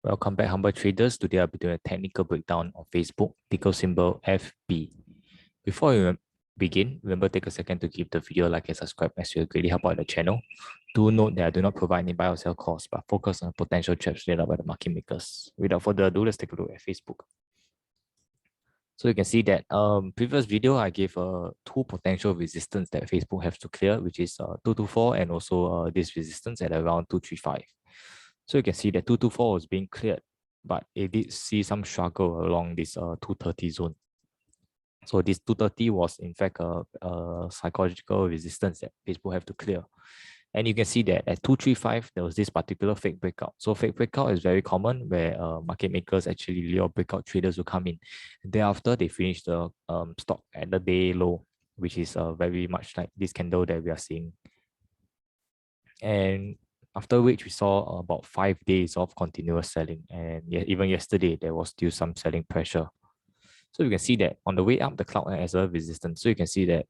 Welcome back, humble traders. Today I'll be doing a technical breakdown of Facebook, ticker symbol FB. Before we begin, remember take a second to give the video a like and subscribe as you greatly help out the channel. Do note that I do not provide any buy or sell calls, but focus on potential traps laid out by the market makers. Without further ado, let's take a look at Facebook. So you can see that previous video I gave two potential resistance that Facebook has to clear, which is 224 and also this resistance at around 235. So you can see that 224 was being cleared, but it did see some struggle along this 230 zone. So this 230 was in fact a psychological resistance that Facebook have to clear. And you can see that at 235, there was this particular fake breakout. So fake breakout is very common where market makers actually lure breakout traders will come in. Thereafter, they finish the stock at the day low, which is very much like this candle that we are seeing. And after which we saw about 5 days of continuous selling. And even yesterday, there was still some selling pressure. So you can see that on the way up, the cloud as a resistance. So you can see that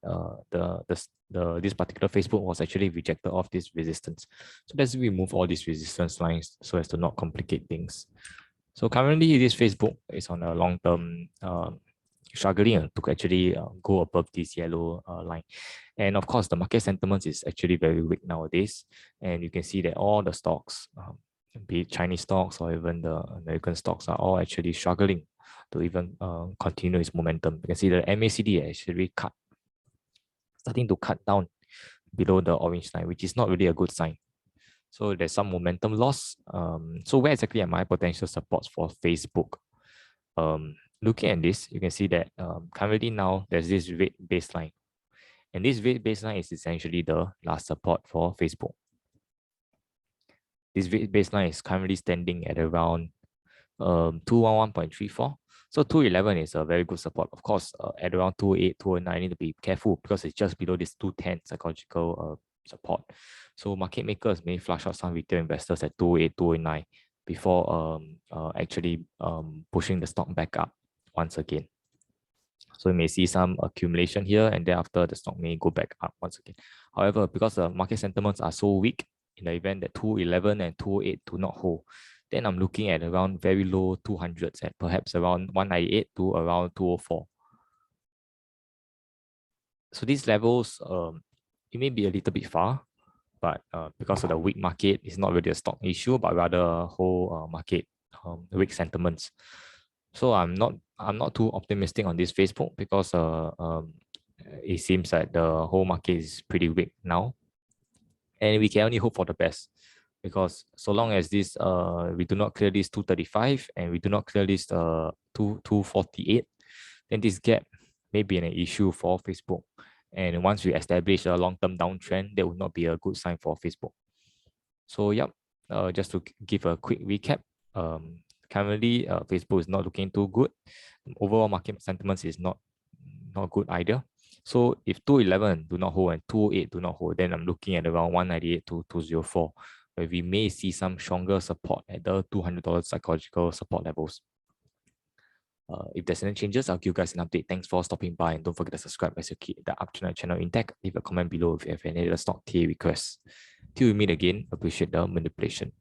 this particular Facebook was actually rejected off this resistance. So let's remove all these resistance lines so as to not complicate things. So currently, this Facebook is on a long-term struggling to actually go above this yellow line. And of course, the market sentiment is actually very weak nowadays. And you can see that all the stocks, be it Chinese stocks or even the American stocks, are all actually struggling to even continue its momentum. You can see the MACD actually starting to cut down below the orange line, which is not really a good sign. So there's some momentum loss. So where exactly are my potential supports for Facebook? Looking at this, you can see that currently now there's this red baseline. And this red baseline is essentially the last support for Facebook. This red baseline is currently standing at around 211.34. So 211 is a very good support. Of course, at around 208, 209, I need to be careful because it's just below this 210 psychological support. So market makers may flush out some retail investors at 208, 209 before actually pushing the stock back up once again. So you may see some accumulation here, and thereafter the stock may go back up once again. However, because the market sentiments are so weak, in the event that 211 and 208 do not hold, then I'm looking at around very low 200s at perhaps around 198 to around 204. So these levels, it may be a little bit far, but because of the weak market, it's not really a stock issue, but rather a whole market weak sentiments. So I'm not too optimistic on this Facebook because it seems that the whole market is pretty weak now, and we can only hope for the best. Because so long as this we do not clear this 235 and we do not clear this 248, then this gap may be an issue for Facebook. And once we establish a long-term downtrend, that would not be a good sign for Facebook. So yep, just to give a quick recap, currently Facebook is not looking too good. Overall market sentiments is not good either. So if 211 do not hold and 208 do not hold, then I'm looking at around 198 to 204, where we may see some stronger support at the $200 psychological support levels. If there's any changes, I'll give you guys an update. Thanks for stopping by, and don't forget to subscribe as you keep the upcoming channel intact. Leave a comment below if you have any other stock TA requests. Till we meet again, appreciate the manipulation.